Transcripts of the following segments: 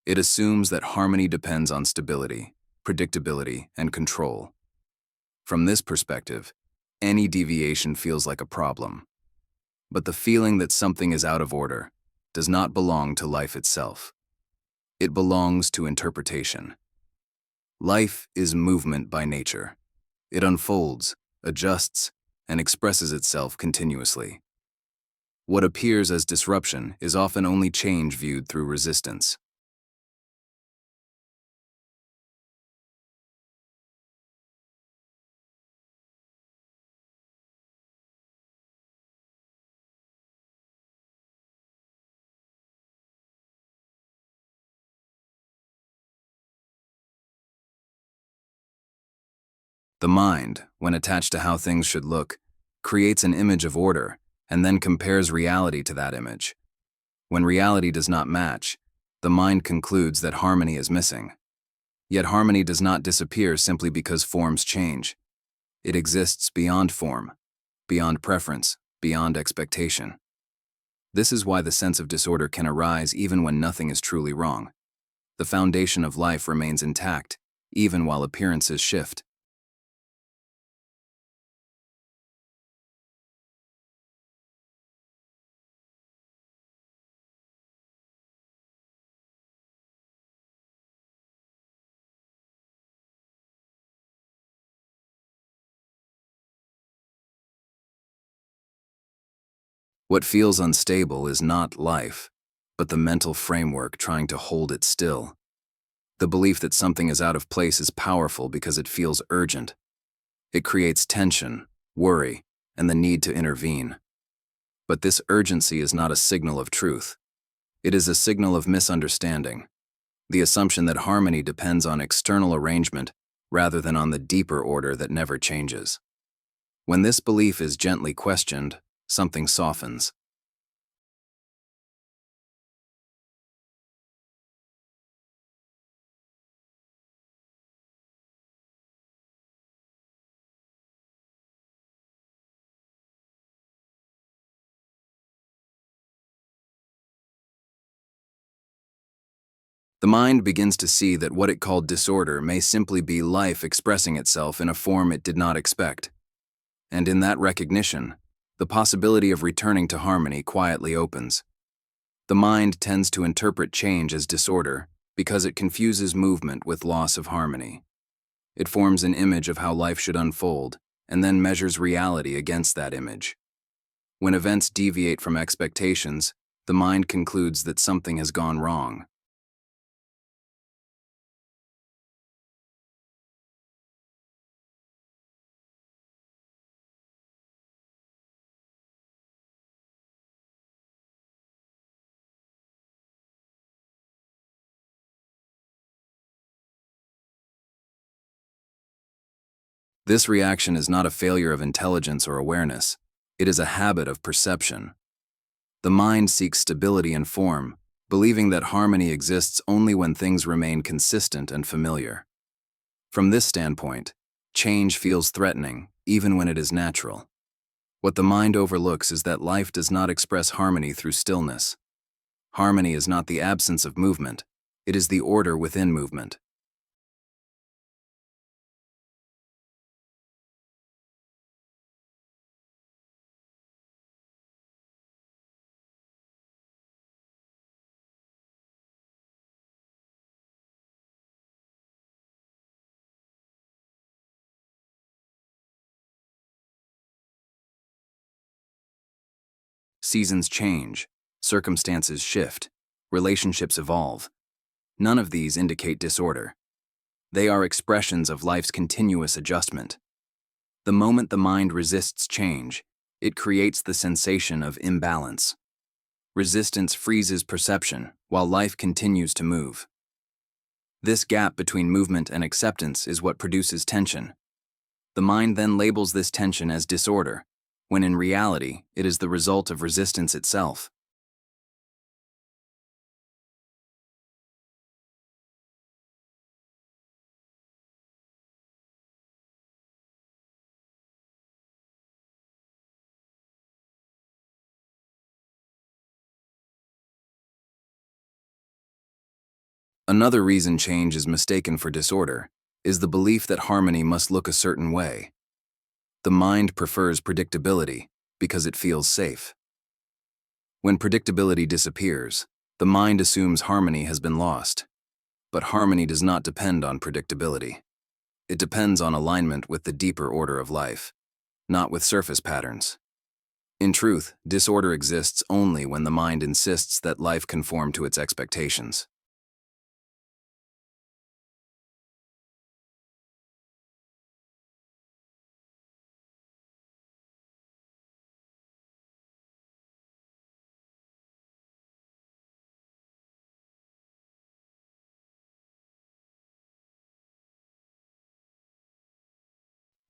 It assumes that harmony depends on stability, predictability, and control. From this perspective, any deviation feels like a problem. But the feeling that something is out of order does not belong to life itself. It belongs to interpretation. Life is movement by nature. It unfolds, adjusts, and expresses itself continuously. What appears as disruption is often only change viewed through resistance. The mind, when attached to how things should look, creates an image of order and then compares reality to that image. When reality does not match, the mind concludes that harmony is missing. Yet harmony does not disappear simply because forms change. It exists beyond form, beyond preference, beyond expectation. This is why the sense of disorder can arise even when nothing is truly wrong. The foundation of life remains intact, even while appearances shift. What feels unstable is not life, but the mental framework trying to hold it still. The belief that something is out of place is powerful because it feels urgent. It creates tension, worry, and the need to intervene. But this urgency is not a signal of truth. It is a signal of misunderstanding, the assumption that harmony depends on external arrangement rather than on the deeper order that never changes. When this belief is gently questioned, something softens. The mind begins to see that what it called disorder may simply be life expressing itself in a form it did not expect. And in that recognition, the possibility of returning to harmony quietly opens. The mind tends to interpret change as disorder because it confuses movement with loss of harmony. It forms an image of how life should unfold and then measures reality against that image. When events deviate from expectations, the mind concludes that something has gone wrong. This reaction is not a failure of intelligence or awareness. It is a habit of perception. The mind seeks stability in form, believing that harmony exists only when things remain consistent and familiar. From this standpoint, change feels threatening, even when it is natural. What the mind overlooks is that life does not express harmony through stillness. Harmony is not the absence of movement, it is the order within movement. Seasons change, circumstances shift, relationships evolve. None of these indicate disorder. They are expressions of life's continuous adjustment. The moment the mind resists change, it creates the sensation of imbalance. Resistance freezes perception, while life continues to move. This gap between movement and acceptance is what produces tension. The mind then labels this tension as disorder, when in reality, it is the result of resistance itself. Another reason change is mistaken for disorder is the belief that harmony must look a certain way. The mind prefers predictability because it feels safe. When predictability disappears, the mind assumes harmony has been lost. But harmony does not depend on predictability. It depends on alignment with the deeper order of life, not with surface patterns. In truth, disorder exists only when the mind insists that life conform to its expectations.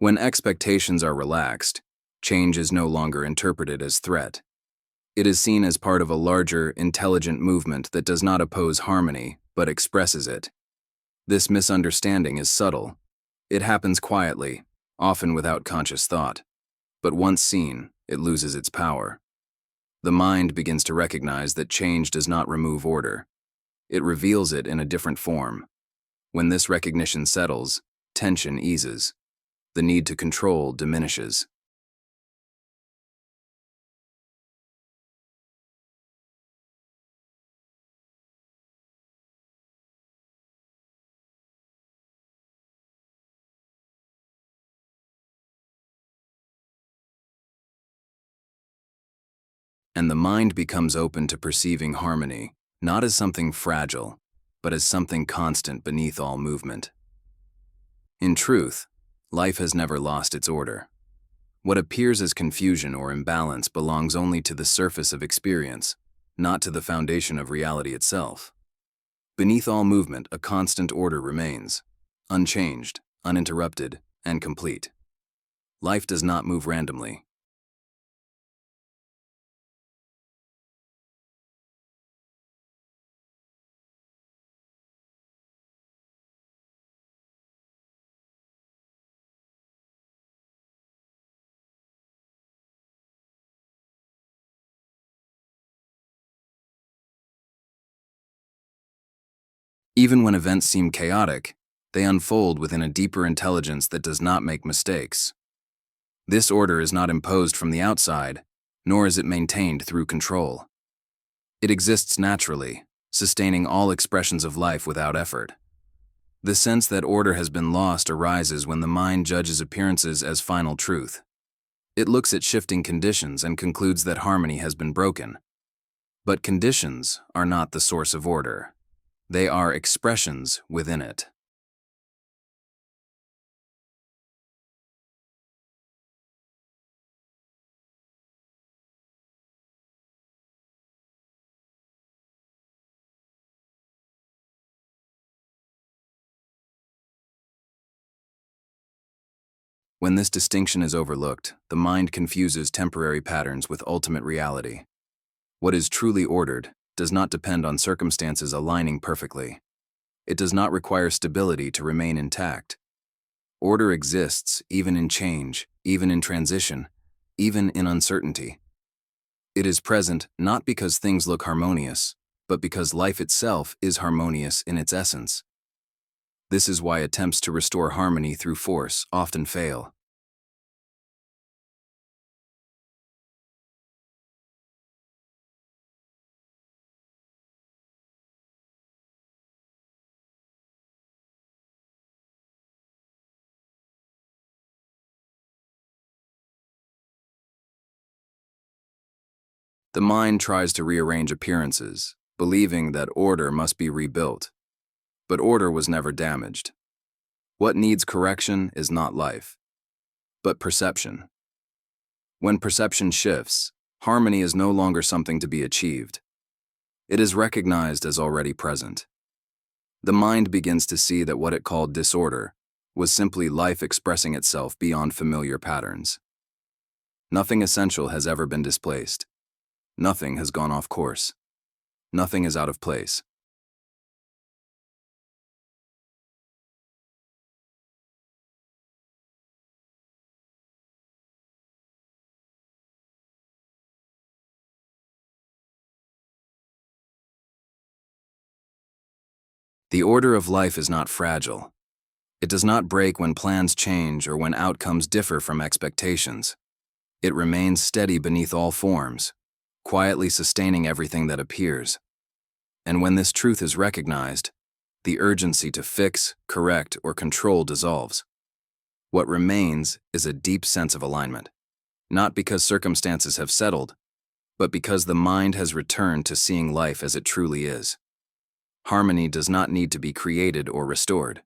When expectations are relaxed, change is no longer interpreted as threat. It is seen as part of a larger, intelligent movement that does not oppose harmony, but expresses it. This misunderstanding is subtle. It happens quietly, often without conscious thought. But once seen, it loses its power. The mind begins to recognize that change does not remove order. It reveals it in a different form. When this recognition settles, tension eases. The need to control diminishes. And the mind becomes open to perceiving harmony, not as something fragile, but as something constant beneath all movement. In truth, life has never lost its order. What appears as confusion or imbalance belongs only to the surface of experience, not to the foundation of reality itself. Beneath all movement, a constant order remains, unchanged, uninterrupted, and complete. Life does not move randomly. Even when events seem chaotic, they unfold within a deeper intelligence that does not make mistakes. This order is not imposed from the outside, nor is it maintained through control. It exists naturally, sustaining all expressions of life without effort. The sense that order has been lost arises when the mind judges appearances as final truth. It looks at shifting conditions and concludes that harmony has been broken. But conditions are not the source of order. They are expressions within it. When this distinction is overlooked, the mind confuses temporary patterns with ultimate reality. What is truly ordered does not depend on circumstances aligning perfectly. It does not require stability to remain intact. Order exists even in change, even in transition, even in uncertainty. It is present not because things look harmonious, but because life itself is harmonious in its essence. This is why attempts to restore harmony through force often fail. The mind tries to rearrange appearances, believing that order must be rebuilt. But order was never damaged. What needs correction is not life, but perception. When perception shifts, harmony is no longer something to be achieved. It is recognized as already present. The mind begins to see that what it called disorder was simply life expressing itself beyond familiar patterns. Nothing essential has ever been displaced. Nothing has gone off course. Nothing is out of place. The order of life is not fragile. It does not break when plans change or when outcomes differ from expectations. It remains steady beneath all forms, quietly sustaining everything that appears. And when this truth is recognized, the urgency to fix, correct, or control dissolves. What remains is a deep sense of alignment, not because circumstances have settled, but because the mind has returned to seeing life as it truly is. Harmony does not need to be created or restored.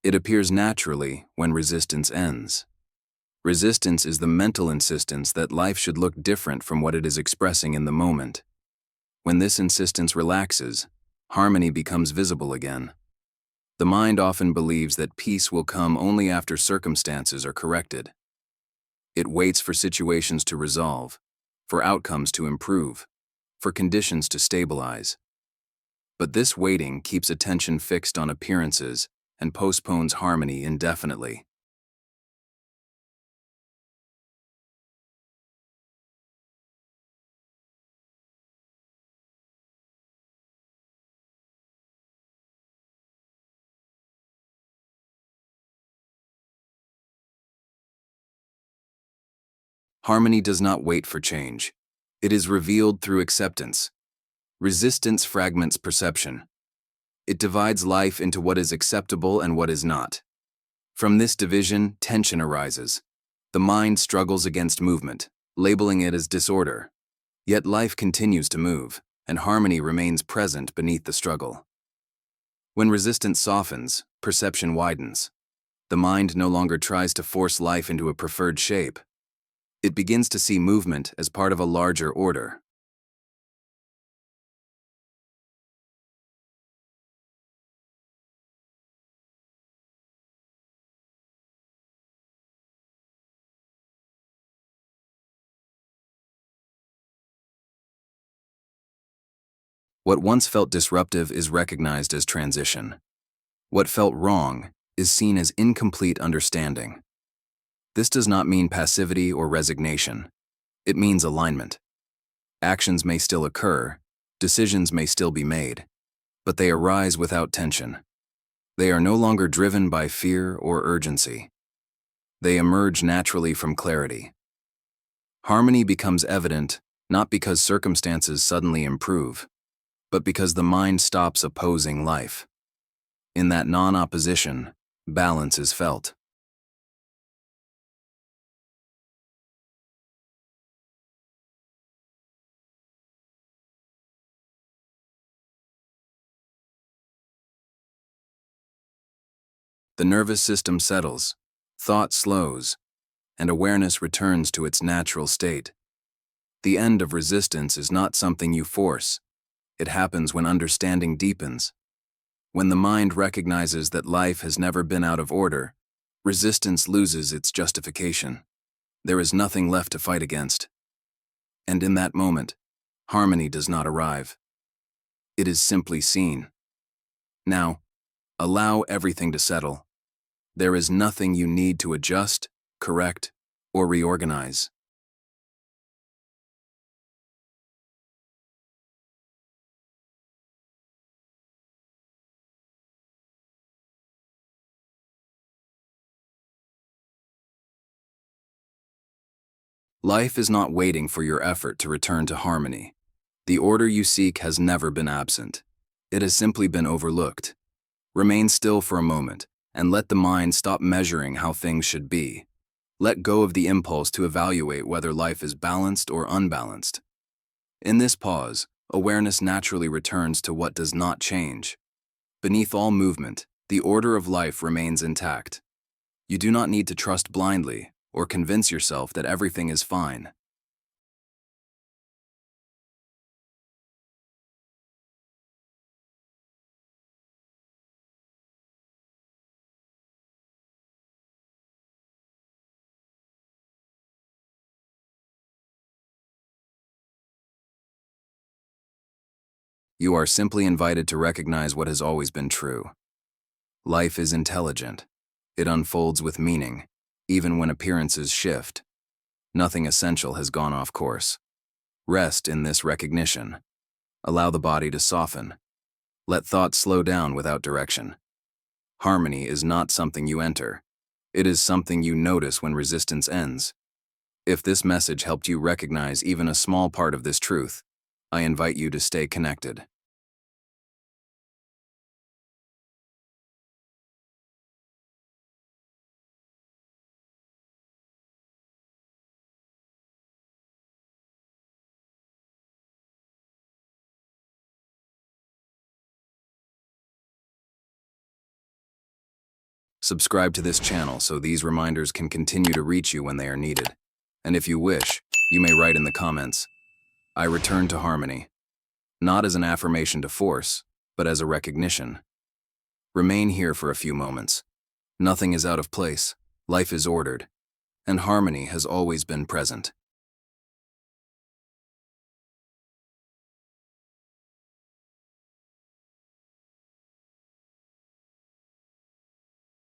It appears naturally when resistance ends. Resistance is the mental insistence that life should look different from what it is expressing in the moment. When this insistence relaxes, harmony becomes visible again. The mind often believes that peace will come only after circumstances are corrected. It waits for situations to resolve, for outcomes to improve, for conditions to stabilize. But this waiting keeps attention fixed on appearances and postpones harmony indefinitely. Harmony does not wait for change. It is revealed through acceptance. Resistance fragments perception. It divides life into what is acceptable and what is not. From this division, tension arises. The mind struggles against movement, labeling it as disorder. Yet life continues to move, and harmony remains present beneath the struggle. When resistance softens, perception widens. The mind no longer tries to force life into a preferred shape. It begins to see movement as part of a larger order. What once felt disruptive is recognized as transition. What felt wrong is seen as incomplete understanding. This does not mean passivity or resignation. It means alignment. Actions may still occur, decisions may still be made, but they arise without tension. They are no longer driven by fear or urgency. They emerge naturally from clarity. Harmony becomes evident not because circumstances suddenly improve, but because the mind stops opposing life. In that non-opposition, balance is felt. The nervous system settles, thought slows, and awareness returns to its natural state. The end of resistance is not something you force. It happens when understanding deepens. When the mind recognizes that life has never been out of order, resistance loses its justification. There is nothing left to fight against. And in that moment, harmony does not arrive. It is simply seen. Now, allow everything to settle. There is nothing you need to adjust, correct, or reorganize. Life is not waiting for your effort to return to harmony. The order you seek has never been absent. It has simply been overlooked. Remain still for a moment and let the mind stop measuring how things should be. Let go of the impulse to evaluate whether life is balanced or unbalanced. In this pause, awareness naturally returns to what does not change. Beneath all movement, the order of life remains intact. You do not need to trust blindly or convince yourself that everything is fine. You are simply invited to recognize what has always been true. Life is intelligent. It unfolds with meaning, even when appearances shift. Nothing essential has gone off course. Rest in this recognition. Allow the body to soften. Let thoughts slow down without direction. Harmony is not something you enter. It is something you notice when resistance ends. If this message helped you recognize even a small part of this truth, I invite you to stay connected. Subscribe to this channel so these reminders can continue to reach you when they are needed. And if you wish, you may write in the comments, "I return to harmony," not as an affirmation to force, but as a recognition. Remain here for a few moments. Nothing is out of place, life is ordered, and harmony has always been present.